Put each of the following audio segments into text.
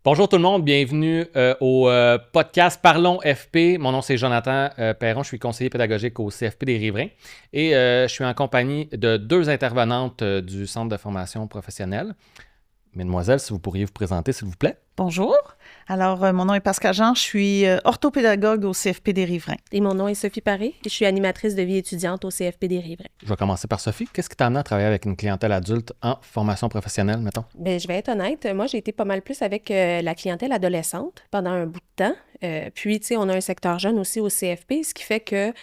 Bonjour tout le monde, bienvenue au podcast Parlons FP. Mon nom c'est Jonathan Perron, je suis conseiller pédagogique au CFP des Riverains et je suis en compagnie de deux intervenantes du Centre de formation professionnelle. Mesdemoiselles, si vous pourriez vous présenter s'il vous plaît. Bonjour. Alors, mon nom est Pascal Jean, je suis orthopédagogue au CFP des Riverains. Et mon nom est Sophie Paré et je suis animatrice de vie étudiante au CFP des Riverains. Je vais commencer par Sophie. Qu'est-ce qui t'a amené à travailler avec une clientèle adulte en formation professionnelle, mettons? Bien, je vais être honnête, moi j'ai été pas mal plus avec la clientèle adolescente pendant un bout de temps. Puis, tu sais, on a un secteur jeune aussi au CFP, ce qui fait que,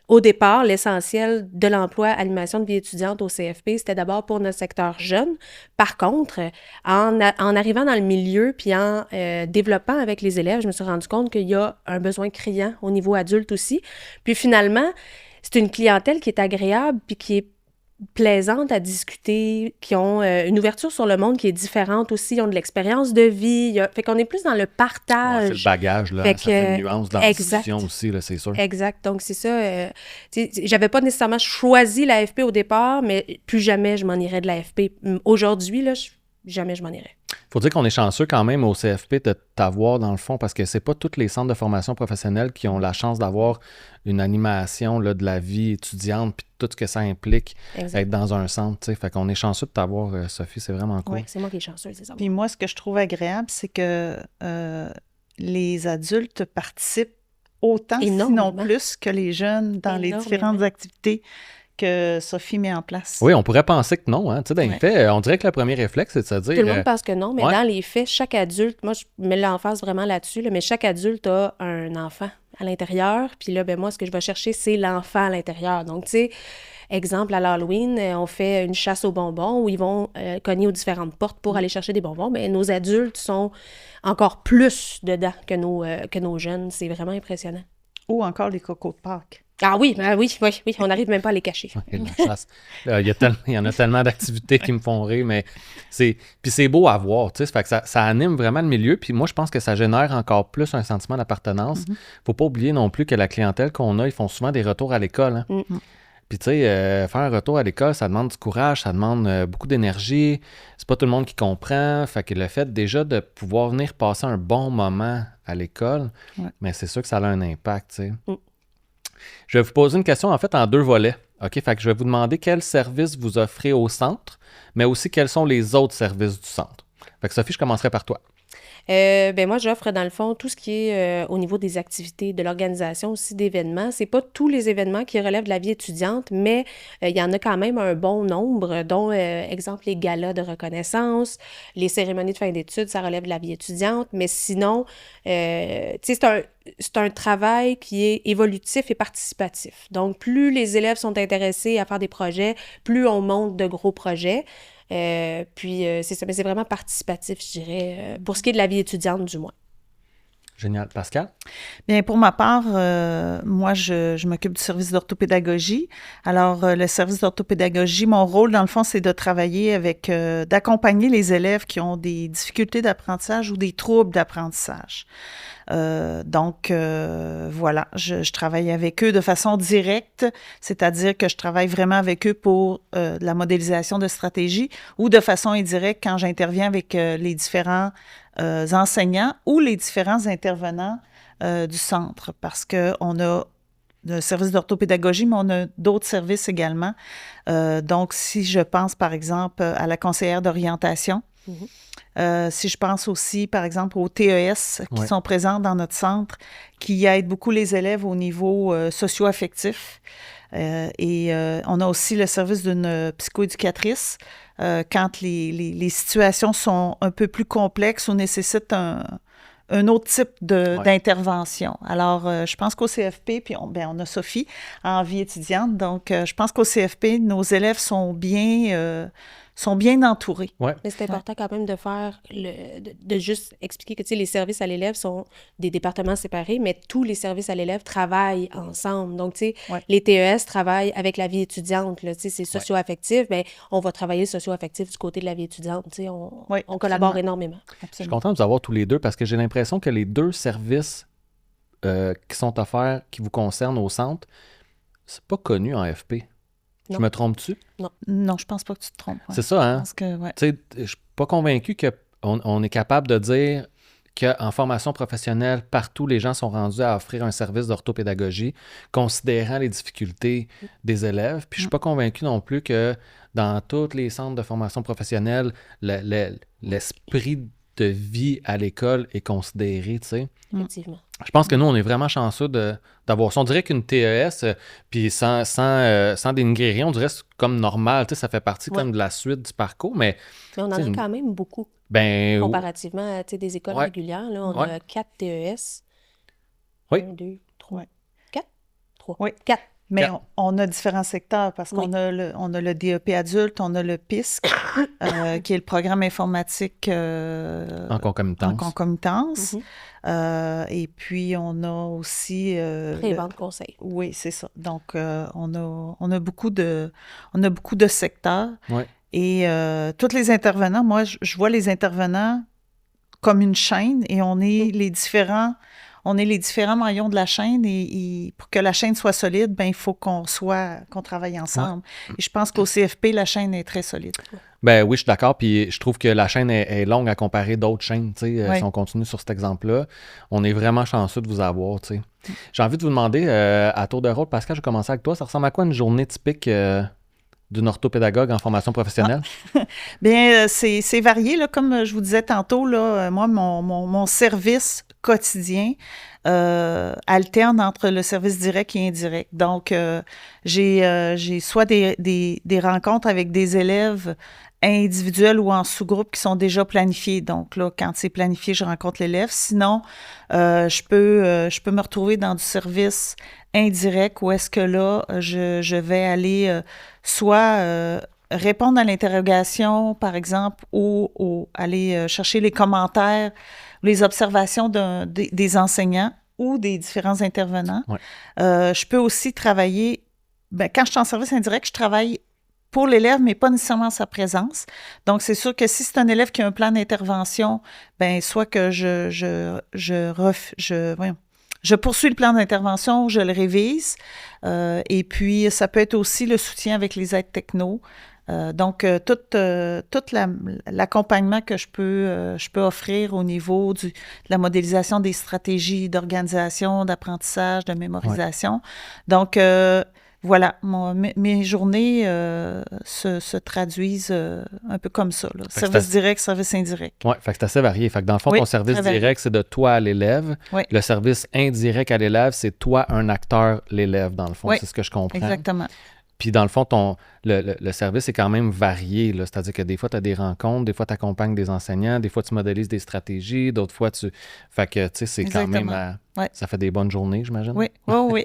au départ, l'essentiel de l'emploi animation de vie étudiante au CFP, c'était d'abord pour notre secteur jeune. Par contre, en arrivant dans le milieu puis en développant avec les élèves, je me suis rendu compte qu'il y a un besoin criant au niveau adulte aussi. Puis finalement, c'est une clientèle qui est agréable puis qui est plaisante à discuter, qui ont une ouverture sur le monde qui est différente aussi, ils ont de l'expérience de vie. Fait qu'on est plus dans le partage. Ouais, c'est le bagage, là. Ça fait une nuance dans la discussion aussi, là, c'est sûr. Exact. Donc, c'est ça. J'avais pas nécessairement choisi l'AFP au départ, mais plus jamais je m'en irais de l'AFP. Aujourd'hui, là, jamais je m'en irais. Faut dire qu'on est chanceux quand même au CFP de t'avoir dans le fond parce que c'est pas tous les centres de formation professionnelle qui ont la chance d'avoir une animation là, de la vie étudiante puis tout ce que ça implique être dans un centre. T'sais. Fait qu'on est chanceux de t'avoir, Sophie, c'est vraiment cool. Oui, c'est moi qui est chanceux, c'est ça. Puis moi, ce que je trouve agréable, c'est que les adultes participent autant, sinon plus, que les jeunes dans les différentes activités que Sophie met en place. Oui, on pourrait penser que non. Hein? Tu sais, dans les faits, on dirait que le premier réflexe, c'est de se dire... Tout le monde pense que non, mais dans les faits, chaque adulte, moi, je mets l'emphase vraiment là-dessus, là, mais chaque adulte a un enfant à l'intérieur. Puis là, ben moi, ce que je vais chercher, c'est l'enfant à l'intérieur. Donc, tu sais, exemple, à l'Halloween, on fait une chasse aux bonbons où ils vont cogner aux différentes portes pour aller chercher des bonbons. Mais nos adultes sont encore plus dedans que nos jeunes. C'est vraiment impressionnant. Ou encore les cocos de Pâques. Ah oui, on n'arrive même pas à les cacher. La chasse. Il y en a tellement d'activités qui me font rire, mais puis c'est beau à voir, tu sais, fait que ça anime vraiment le milieu, puis moi je pense que ça génère encore plus un sentiment d'appartenance. Faut pas oublier non plus que la clientèle qu'on a, ils font souvent des retours à l'école, hein. Puis tu sais, faire un retour à l'école, ça demande du courage, ça demande beaucoup d'énergie, c'est pas tout le monde qui comprend, fait que le fait déjà de pouvoir venir passer un bon moment à l'école, mais c'est sûr que ça a un impact, tu sais. Je vais vous poser une question, en fait, en deux volets. OK? Fait que je vais vous demander quels services vous offrez au centre, mais aussi quels sont les autres services du centre. Fait que Sophie, je commencerai par toi. Ben moi, j'offre dans le fond tout ce qui est au niveau des activités, de l'organisation aussi d'événements. C'est pas tous les événements qui relèvent de la vie étudiante, mais il y en a quand même un bon nombre, dont, exemple, les galas de reconnaissance, les cérémonies de fin d'études, ça relève de la vie étudiante. Mais sinon, tu sais, c'est un travail qui est évolutif et participatif. Donc, plus les élèves sont intéressés à faire des projets, plus on monte de gros projets. C'est ça, mais c'est vraiment participatif, je dirais, pour ce qui est de la vie étudiante, du moins. Génial. Pascal? Bien, pour ma part, moi, je m'occupe du service d'orthopédagogie. Alors, le service d'orthopédagogie, mon rôle, dans le fond, c'est de travailler avec, d'accompagner les élèves qui ont des difficultés d'apprentissage ou des troubles d'apprentissage. Voilà, je travaille avec eux de façon directe, c'est-à-dire que je travaille vraiment avec eux pour de la modélisation de stratégie ou de façon indirecte quand j'interviens avec les différents enseignants ou les différents intervenants du centre, parce qu'on a le service d'orthopédagogie, mais on a d'autres services également. Donc, si je pense, par exemple, à la conseillère d'orientation, si je pense aussi, par exemple, aux TES qui sont présents dans notre centre, qui aident beaucoup les élèves au niveau socio-affectif. On a aussi le service d'une psychoéducatrice quand les situations sont un peu plus complexes ou nécessitent un autre type d'intervention. Alors, je pense qu'au CFP, puis on a Sophie en vie étudiante, donc je pense qu'au CFP, nos élèves sont bien entourés. Ouais. Mais c'est important quand même de faire de juste expliquer que, tu sais, les services à l'élève sont des départements séparés, mais tous les services à l'élève travaillent ensemble. Donc, tu sais, les TES travaillent avec la vie étudiante, là, tu sais, c'est socio-affectif, bien, on va travailler le socio-affectif du côté de la vie étudiante, tu sais, on collabore énormément. Absolument. Je suis content de vous avoir tous les deux parce que j'ai l'impression que les deux services qui sont offerts, qui vous concernent au centre, c'est pas connu en FP. Non. Je me trompe-tu? Non. Non, je pense pas que tu te trompes. C'est ça, hein? Je pense que, Tu sais, je suis pas convaincu que on est capable de dire qu'en formation professionnelle, partout, les gens sont rendus à offrir un service d'orthopédagogie, considérant les difficultés des élèves. Puis je ne suis pas convaincu non plus que dans tous les centres de formation professionnelle, l'esprit de vie à l'école est considéré, tu sais. Effectivement. Je pense que nous, on est vraiment chanceux d'avoir ça. On dirait qu'une TES, puis sans dénigrer rien, on dirait que c'est comme normal, tu sais, ça fait partie comme de la suite du parcours, mais on en a quand même beaucoup. Ben, comparativement à des écoles régulières, là, on a 4 TES. Oui. 1, 2, 3, 4? 3. Oui. 4. Mais on a différents secteurs parce qu'on a le DEP adulte, on a le PISC, qui est le programme informatique en concomitance. Et puis, on a aussi... Pré-vente conseil. Oui, c'est ça. Donc, on a beaucoup de secteurs. Oui. Et tous les intervenants, moi, je vois les intervenants comme une chaîne et on est les différents maillons de la chaîne et pour que la chaîne soit solide, ben il faut qu'on travaille ensemble. Ouais. Et je pense qu'au CFP, la chaîne est très solide. Ben oui, je suis d'accord. Puis je trouve que la chaîne est longue à comparer d'autres chaînes. Si on continue sur cet exemple-là, on est vraiment chanceux de vous avoir. T'sais. J'ai envie de vous demander, à tour de rôle, Pascal, je vais commencer avec toi. Ça ressemble à quoi une journée typique d'une orthopédagogue en formation professionnelle? Bien, c'est varié. Là, comme je vous disais tantôt, là, moi, mon service quotidien alterne entre le service direct et indirect. Donc, j'ai soit des rencontres avec des élèves individuels ou en sous-groupe qui sont déjà planifiés. Donc, là, quand c'est planifié, je rencontre l'élève. Sinon, je peux me retrouver dans du service indirect où est-ce que là, je vais aller soit répondre à l'interrogation, par exemple, ou aller chercher les commentaires, les observations des enseignants ou des différents intervenants. Ouais. Je peux aussi travailler, quand je suis en service indirect, je travaille pour l'élève, mais pas nécessairement sa présence. Donc, c'est sûr que si c'est un élève qui a un plan d'intervention, soit que je poursuis le plan d'intervention, je le révise. Et puis, ça peut être aussi le soutien avec les aides techno. Donc, tout l'accompagnement que je peux offrir au niveau de la modélisation des stratégies d'organisation, d'apprentissage, de mémorisation. Ouais. Donc, voilà, mes journées se traduisent un peu comme ça. Là. Service direct, service indirect. Oui, fait que c'est assez varié. Fait que dans le fond, ton service direct, c'est de toi à l'élève. Oui. Le service indirect à l'élève, c'est toi, un acteur, l'élève, dans le fond. C'est ce que je comprends. Exactement. Puis dans le fond, le service est quand même varié. Là. C'est-à-dire que des fois, tu as des rencontres, des fois, tu accompagnes des enseignants, des fois, tu modélises des stratégies, d'autres fois, tu... Fait que, tu sais, c'est Exactement. quand même... Ça fait des bonnes journées, j'imagine? Oui, oui.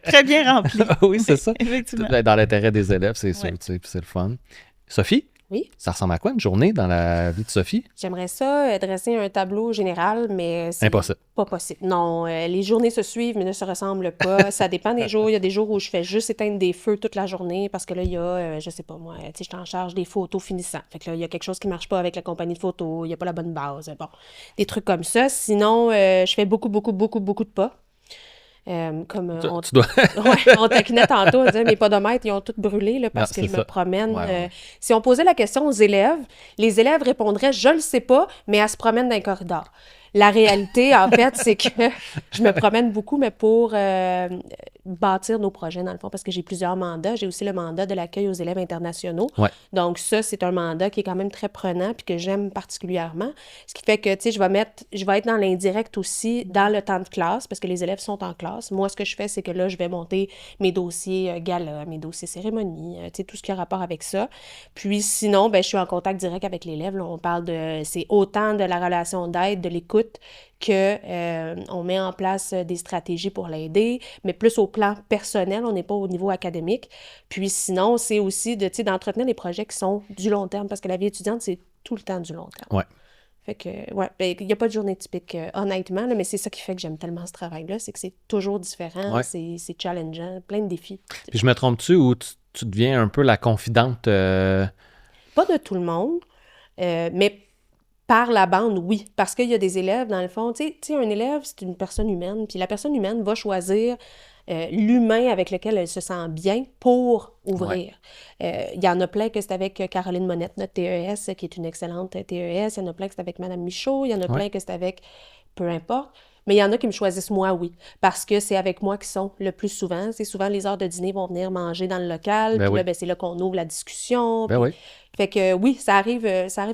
Très bien rempli. Oui, c'est ça. Effectivement. Dans l'intérêt des élèves, c'est sûr, tu sais, puis c'est le fun. Sophie? Oui. Ça ressemble à quoi une journée dans la vie de Sophie? J'aimerais ça dresser un tableau général, mais c'est impossible. Pas possible. Non, les journées se suivent, mais ne se ressemblent pas. Ça dépend des jours. Il y a des jours où je fais juste éteindre des feux toute la journée parce que là, il y a, je sais pas moi, tu sais, je suis en charge des photos finissants. Fait que là, il y a quelque chose qui marche pas avec la compagnie de photos, il n'y a pas la bonne base. Bon, des trucs comme ça. Sinon, je fais beaucoup de pas. Tu dois... on taquinait tantôt, on disait mes podomètres, ils ont tous brûlé là, parce que je me promène. Ouais. Si on posait la question aux élèves, les élèves répondraient « je le sais pas, mais elle se promène dans les corridors ». La réalité, en fait, c'est que je me promène beaucoup, mais pour bâtir nos projets, dans le fond, parce que j'ai plusieurs mandats. J'ai aussi le mandat de l'accueil aux élèves internationaux. Ouais. Donc ça, c'est un mandat qui est quand même très prenant puis que j'aime particulièrement. Ce qui fait que, tu sais, je vais être dans l'indirect aussi dans le temps de classe parce que les élèves sont en classe. Moi, ce que je fais, c'est que là, je vais monter mes dossiers gala, mes dossiers cérémonie, tu sais, tout ce qui a rapport avec ça. Puis sinon, je suis en contact direct avec l'élève. Là, on parle c'est autant de la relation d'aide, de l'écoute, qu'on met en place des stratégies pour l'aider, mais plus au plan personnel, on n'est pas au niveau académique. Puis sinon, c'est aussi d'entretenir des projets qui sont du long terme, parce que la vie étudiante, c'est tout le temps du long terme. Ouais. Fait que, il n'y a pas de journée typique, honnêtement, là, mais c'est ça qui fait que j'aime tellement ce travail-là, c'est que c'est toujours différent, c'est challengeant, plein de défis. Puis je me trompe-tu ou tu deviens un peu la confidente? Pas de tout le monde, mais Par la bande, oui. Parce qu'il y a des élèves, dans le fond, tu sais, un élève, c'est une personne humaine, puis la personne humaine va choisir l'humain avec lequel elle se sent bien pour ouvrir. Il y en a plein que c'est avec Caroline Monette, notre TES, qui est une excellente TES. Il y en a plein que c'est avec Mme Michaud. Il y en a plein que c'est avec... Peu importe. Mais il y en a qui me choisissent moi, oui. Parce que c'est avec moi qu'ils sont le plus souvent. C'est souvent les heures de dîner vont venir manger dans le local. Puis là, c'est là qu'on ouvre la discussion. Ben oui. Fait que oui, ça arrive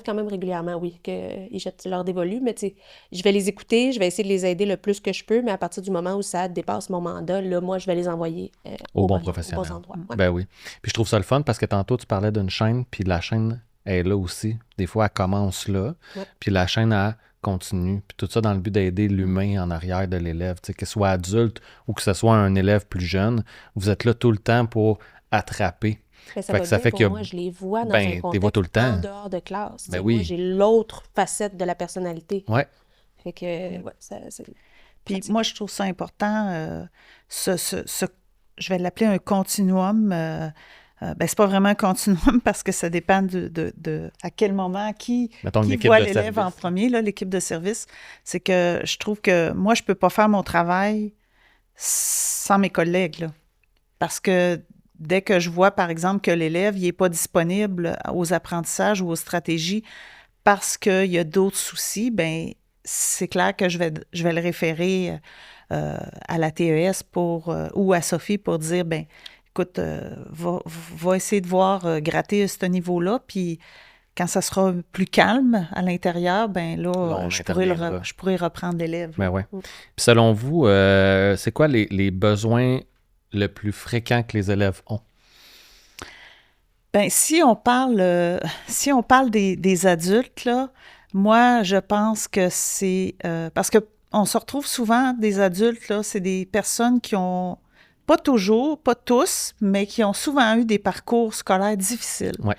quand même régulièrement, oui, qu'ils jettent leur dévolu. Mais tu sais, je vais les écouter, je vais essayer de les aider le plus que je peux. Mais à partir du moment où ça dépasse mon mandat, là, moi, je vais les envoyer au bon professionnel. Aux bons endroits. Ouais. Ben oui. Puis je trouve ça le fun parce que tantôt, tu parlais d'une chaîne, puis la chaîne est là aussi. Des fois, elle commence là, puis la chaîne, elle continue. Puis tout ça dans le but d'aider l'humain en arrière de l'élève. Tu sais, qu'il soit adulte ou que ce soit un élève plus jeune, vous êtes là tout le temps pour attraper. Ça fait que moi, je les vois dans un contexte tout le temps. En dehors de classe. Ben oui. Moi, j'ai l'autre facette de la personnalité. Ouais. Fait que, c'est... Puis moi, je trouve ça important, je vais l'appeler un continuum. C'est pas vraiment un continuum parce que ça dépend de à quel moment, qui voit l'élève en premier, là, l'équipe de service. C'est que je trouve que moi, je peux pas faire mon travail sans mes collègues, là. Parce que dès que je vois, par exemple, que l'élève n'est pas disponible aux apprentissages ou aux stratégies parce qu'il y a d'autres soucis, bien, c'est clair que je vais le référer à la TES ou à Sophie pour dire, bien, écoute, va essayer de voir gratter ce niveau-là, puis quand ça sera plus calme à l'intérieur, bien là, je pourrais reprendre l'élève. Ben ouais. Puis selon vous, c'est quoi les besoins le plus fréquent que les élèves ont? Bien, si on parle des adultes, là, moi, je pense que c'est... parce qu'on se retrouve souvent, des adultes, là, c'est des personnes qui ont, pas toujours, pas tous, mais qui ont souvent eu des parcours scolaires difficiles. Ouais.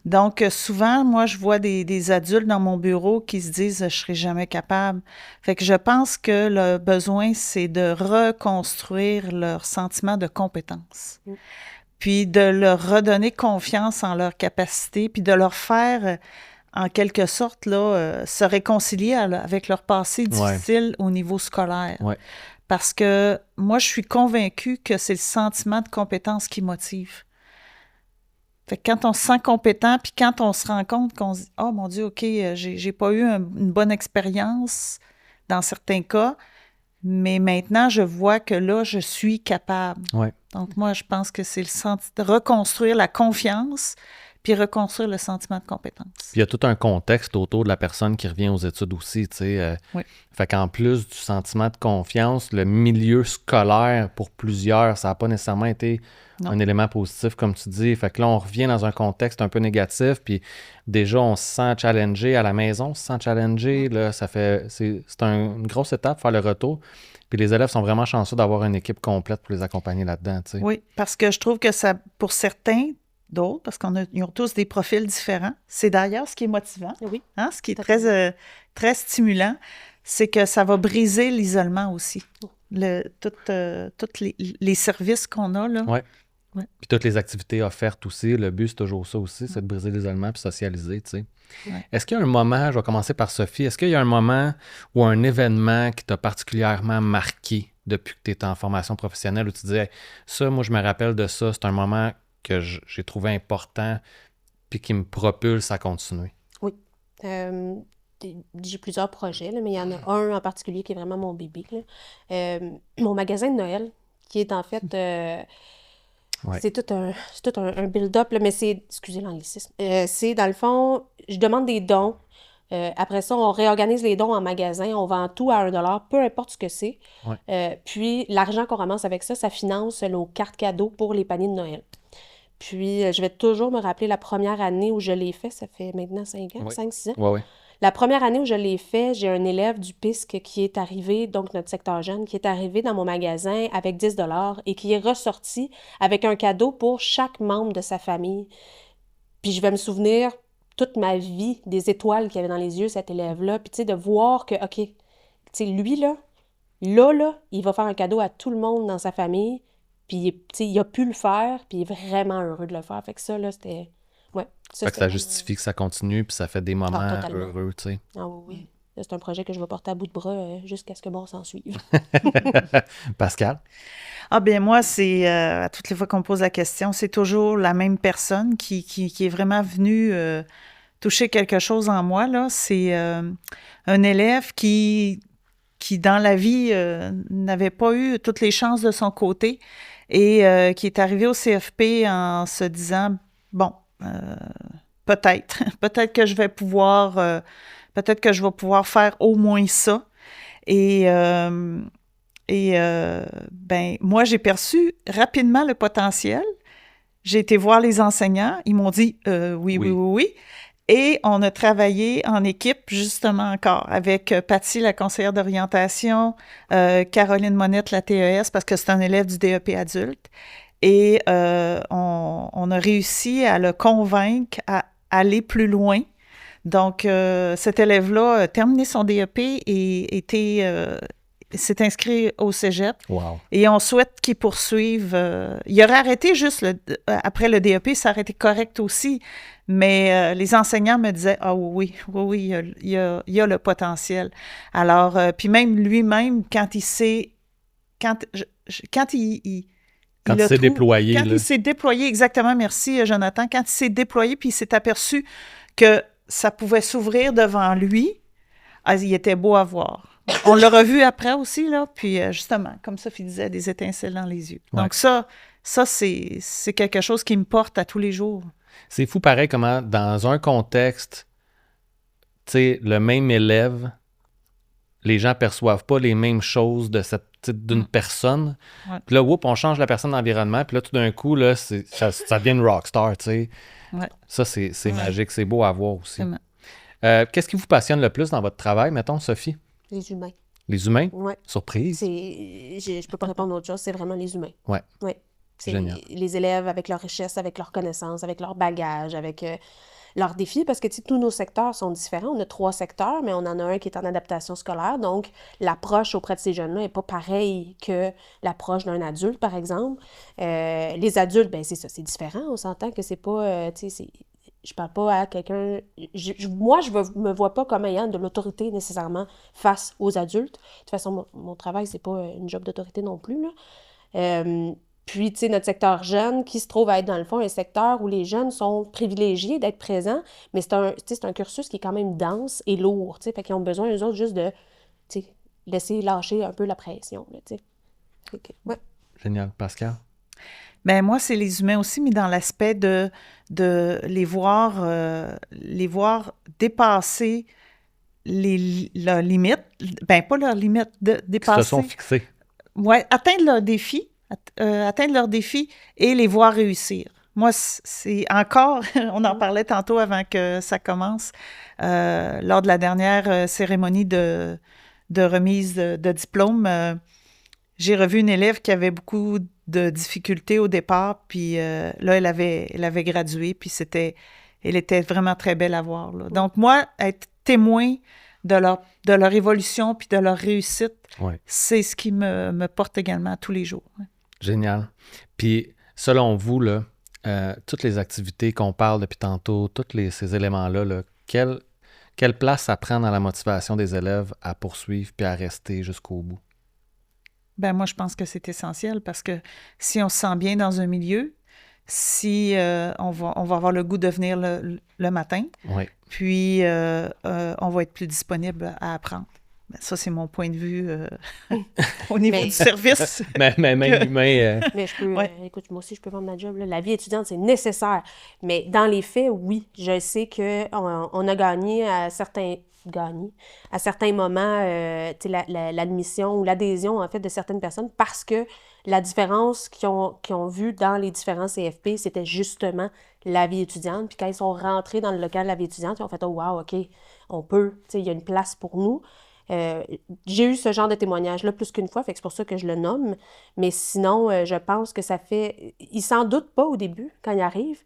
Donc, souvent, moi, je vois des adultes dans mon bureau qui se disent « je ne serai jamais capable ». Fait que je pense que le besoin, c'est de reconstruire leur sentiment de compétence. Puis de leur redonner confiance en leur capacité, puis de leur faire, en quelque sorte, là, se réconcilier avec leur passé difficile au niveau scolaire. Ouais. Parce que moi, je suis convaincue que c'est le sentiment de compétence qui motive. Fait que quand on se sent compétent, puis quand on se rend compte qu'on se dit « oh mon Dieu, OK, j'ai pas eu une bonne expérience dans certains cas, mais maintenant, je vois que là, je suis capable. » Ouais. Donc, moi, je pense que c'est de reconstruire la confiance puis reconstruire le sentiment de compétence. Puis il y a tout un contexte autour de la personne qui revient aux études aussi, tu sais. Oui. Fait qu'en plus du sentiment de confiance, le milieu scolaire, pour plusieurs, ça n'a pas nécessairement été un élément positif, comme tu dis. Fait que là, on revient dans un contexte un peu négatif, puis déjà, on se sent challengé à la maison, on se sent challengé, là, c'est une grosse étape, faire le retour. Puis les élèves sont vraiment chanceux d'avoir une équipe complète pour les accompagner là-dedans, tu sais. Oui, parce que je trouve que ça, pour certains, d'autres, parce qu'ils ont tous des profils différents, c'est d'ailleurs ce qui est motivant, hein, ce qui est très, très stimulant, c'est que ça va briser l'isolement aussi. Tous les services qu'on a, là. Oui. Ouais. Puis toutes les activités offertes aussi, le but, c'est toujours ça aussi, c'est de briser l'isolement puis socialiser, tu sais. Ouais. Est-ce qu'il y a un moment, je vais commencer par Sophie, est-ce qu'il y a un moment ou un événement qui t'a particulièrement marqué depuis que tu étais en formation professionnelle où tu disais, ça, moi, je me rappelle de ça, c'est un moment que j'ai trouvé important puis qui me propulse à continuer? Oui. J'ai plusieurs projets, là, mais il y en a un en particulier qui est vraiment mon bébé, là. Mon magasin de Noël, qui est en fait... C'est tout un build-up, là, mais c'est... Excusez l'anglicisme. C'est, dans le fond, je demande des dons. Après ça, on réorganise les dons en magasin. On vend tout à 1$, peu importe ce que c'est. Ouais. Puis, l'argent qu'on ramasse avec ça, ça finance nos cartes cadeaux pour les paniers de Noël. Puis, je vais toujours me rappeler la première année où je l'ai fait. Ça fait maintenant 5 ans, 5-6 ans. Oui. La première année où je l'ai fait, j'ai un élève du PISC qui est arrivé, donc notre secteur jeune, qui est arrivé dans mon magasin avec 10$ et qui est ressorti avec un cadeau pour chaque membre de sa famille. Puis je vais me souvenir toute ma vie des étoiles qu'il y avait dans les yeux, cet élève-là. Puis tu sais, de voir que, OK, tu sais, lui, là, il va faire un cadeau à tout le monde dans sa famille. Puis, tu sais, il a pu le faire, puis il est vraiment heureux de le faire. Fait que ça, là, c'était Ouais. Fait que ça justifie que ça continue, puis ça fait des moments totalement. heureux, tu sais. Ah oui. C'est un projet que je vais porter à bout de bras jusqu'à ce que bon s'en suive. Pascal? Ah bien moi, c'est à toutes les fois qu'on me pose la question, c'est toujours la même personne qui est vraiment venue toucher quelque chose en moi, là. C'est un élève qui, dans la vie, n'avait pas eu toutes les chances de son côté et qui est arrivé au CFP en se disant, bon, peut-être que je vais pouvoir, peut-être que je vais pouvoir faire au moins ça. Et ben, moi, j'ai perçu rapidement le potentiel. J'ai été voir les enseignants. Ils m'ont dit oui. Et on a travaillé en équipe, justement encore, avec Patty, la conseillère d'orientation, Caroline Monette, la TES, parce que c'est un élève du DEP adulte. Et on a réussi à le convaincre à aller plus loin. Donc, cet élève-là a terminé son DEP et s'est inscrit au cégep. Wow. Et on souhaite qu'il poursuive. Il aurait arrêté juste après le DEP, ça aurait été correct aussi. Mais les enseignants me disaient, ah oui, il y a le potentiel. Alors, puis même lui-même, quand il s'est... Quand il s'est déployé. Quand il s'est déployé, exactement, merci Jonathan. Quand il s'est déployé, puis il s'est aperçu que ça pouvait s'ouvrir devant lui, il était beau à voir. On l'a revu après aussi, là, puis justement, comme Sophie disait, des étincelles dans les yeux. Ouais. Donc ça c'est quelque chose qui me porte à tous les jours. C'est fou pareil comment, dans un contexte, tu sais, le même élève, les gens perçoivent pas les mêmes choses d'une personne. Ouais. Puis là, on change la personne d'environnement, puis là, tout d'un coup, là, ça devient une rockstar, tu sais. Ouais. Ça, c'est magique, c'est beau à voir aussi. Qu'est-ce qui vous passionne le plus dans votre travail, mettons, Sophie? Les humains. Les humains? Oui. Surprise? Je peux pas répondre à autre chose, c'est vraiment les humains. Ouais. C'est génial. Les élèves avec leur richesse, avec leurs connaissances, avec leur bagage, avec leurs défis, parce que tous nos secteurs sont différents. On a 3 secteurs, mais on en a un qui est en adaptation scolaire, donc l'approche auprès de ces jeunes-là n'est pas pareille que l'approche d'un adulte, par exemple. Les adultes, ben c'est ça, c'est différent. On s'entend que c'est pas, je parle pas à quelqu'un... Moi, je me vois pas comme ayant de l'autorité nécessairement face aux adultes. De toute façon, mon travail, c'est pas une job d'autorité non plus, là. Puis, tu sais, notre secteur jeune, qui se trouve à être, dans le fond, un secteur où les jeunes sont privilégiés d'être présents, mais c'est un cursus qui est quand même dense et lourd, tu sais, fait qu'ils ont besoin, eux autres, juste de, tu sais, laisser lâcher un peu la pression, tu sais. Okay. Ouais. Génial. Pascal? Ben moi, c'est les humains aussi, mais dans l'aspect de les voir dépasser leurs limites. Ben pas leurs limites, dépasser. Ils se sont fixés. Oui, atteindre leurs défis et les voir réussir. Moi, c'est encore, on en parlait tantôt avant que ça commence, lors de la dernière cérémonie de remise de diplôme, j'ai revu une élève qui avait beaucoup de difficultés au départ, puis là, elle avait gradué, puis elle était vraiment très belle à voir, là. Donc, moi, être témoin de leur évolution puis de leur réussite, c'est ce qui me porte également tous les jours. Ouais. Génial. Puis, selon vous, là, toutes les activités qu'on parle depuis tantôt, ces éléments-là, là, quelle place ça prend dans la motivation des élèves à poursuivre puis à rester jusqu'au bout? Ben moi, je pense que c'est essentiel parce que si on se sent bien dans un milieu, si on va avoir le goût de venir le matin, puis on va être plus disponible à apprendre. Ben, ça, c'est mon point de vue au niveau du service. Mais même humain... Mais je peux... écoute, moi aussi, je peux vendre ma job. Là. La vie étudiante, c'est nécessaire. Mais dans les faits, oui. Je sais qu'on a gagné à certains moments l'admission ou l'adhésion, en fait, de certaines personnes parce que la différence qu'ils ont vue dans les différents CFP, c'était justement la vie étudiante. Puis quand ils sont rentrés dans le local de la vie étudiante, ils ont fait « Oh, wow, OK, on peut. » Tu sais, il y a une place pour nous. J'ai eu ce genre de témoignage-là plus qu'une fois, fait que c'est pour ça que je le nomme. Mais sinon, je pense que ça fait... Ils s'en doutent pas au début, quand ils arrivent.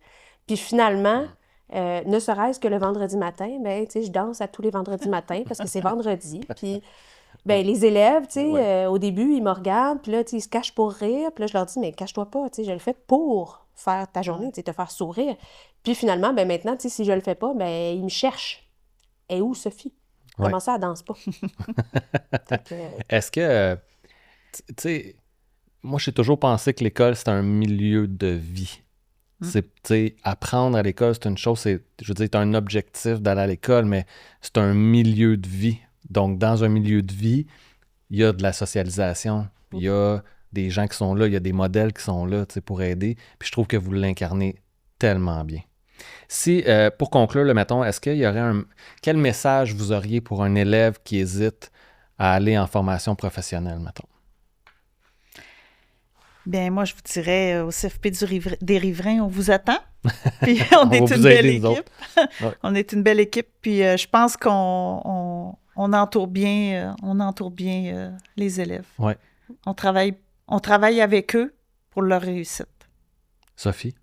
Puis finalement... ne serait-ce que le vendredi matin, ben, tu sais, je danse à tous les vendredis matins parce que c'est vendredi. Puis, ben, les élèves, tu sais, au début, ils me regardent, puis là, tu sais, ils se cachent pour rire. Puis là, je leur dis, mais cache-toi pas, tu sais, je le fais pour faire ta journée, te faire sourire. Puis finalement, ben maintenant, si je le fais pas, ben il me cherche. Et où Sophie? Comment ça, elle danse pas? Est-ce que, tu sais, moi, j'ai toujours pensé que l'école, c'est un milieu de vie. Apprendre à l'école, c'est une chose, je veux dire, tu as un objectif d'aller à l'école, mais c'est un milieu de vie. Donc, dans un milieu de vie, il y a de la socialisation, il y a des gens qui sont là, il y a des modèles qui sont là pour aider. Puis je trouve que vous l'incarnez tellement bien. Si, pour conclure, mettons, est-ce qu'il y aurait quel message vous auriez pour un élève qui hésite à aller en formation professionnelle, mettons? Bien, moi, je vous dirais, au CFP des Riverains, on vous attend. Puis on est va une vous belle aider, nous équipe. Ouais. On est une belle équipe. Puis je pense qu'on entoure bien, les élèves. Ouais. On travaille avec eux pour leur réussite. Sophie?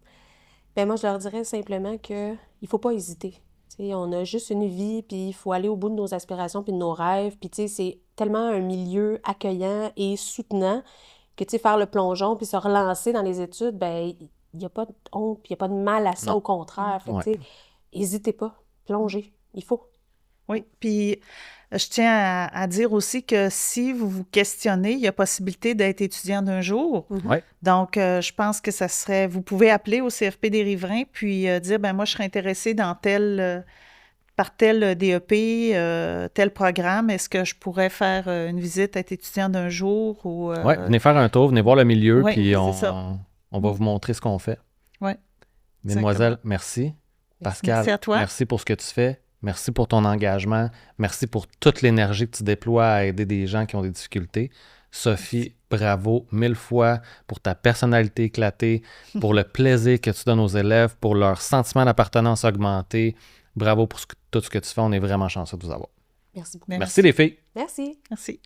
Ben moi, je leur dirais simplement qu'il ne faut pas hésiter. On a juste une vie, puis il faut aller au bout de nos aspirations puis de nos rêves. Puis c'est tellement un milieu accueillant et soutenant que faire le plongeon puis se relancer dans les études, ben il n'y a pas de honte puis il n'y a pas de mal à ça, Non. au contraire. Fait, n'hésitez pas, plongez, il faut. Oui, puis je tiens à dire aussi que si vous vous questionnez, il y a possibilité d'être étudiant d'un jour. Ouais. Donc, je pense que ça serait... Vous pouvez appeler au CFP des Riverains puis dire, ben moi, je serais intéressée dans par tel DEP, tel programme. Est-ce que je pourrais faire une visite, être étudiant d'un jour? Oui, venez faire un tour, venez voir le milieu, puis on va vous montrer ce qu'on fait. Oui. Mesdemoiselles, merci. Pascal, merci à toi. Merci pour ce que tu fais. Merci pour ton engagement. Merci pour toute l'énergie que tu déploies à aider des gens qui ont des difficultés. Sophie, bravo 1000 fois pour ta personnalité éclatée, pour le plaisir que tu donnes aux élèves, pour leur sentiment d'appartenance augmenté. Bravo pour tout ce que tu fais. On est vraiment chanceux de vous avoir. Merci beaucoup. Merci les filles. Merci. Merci.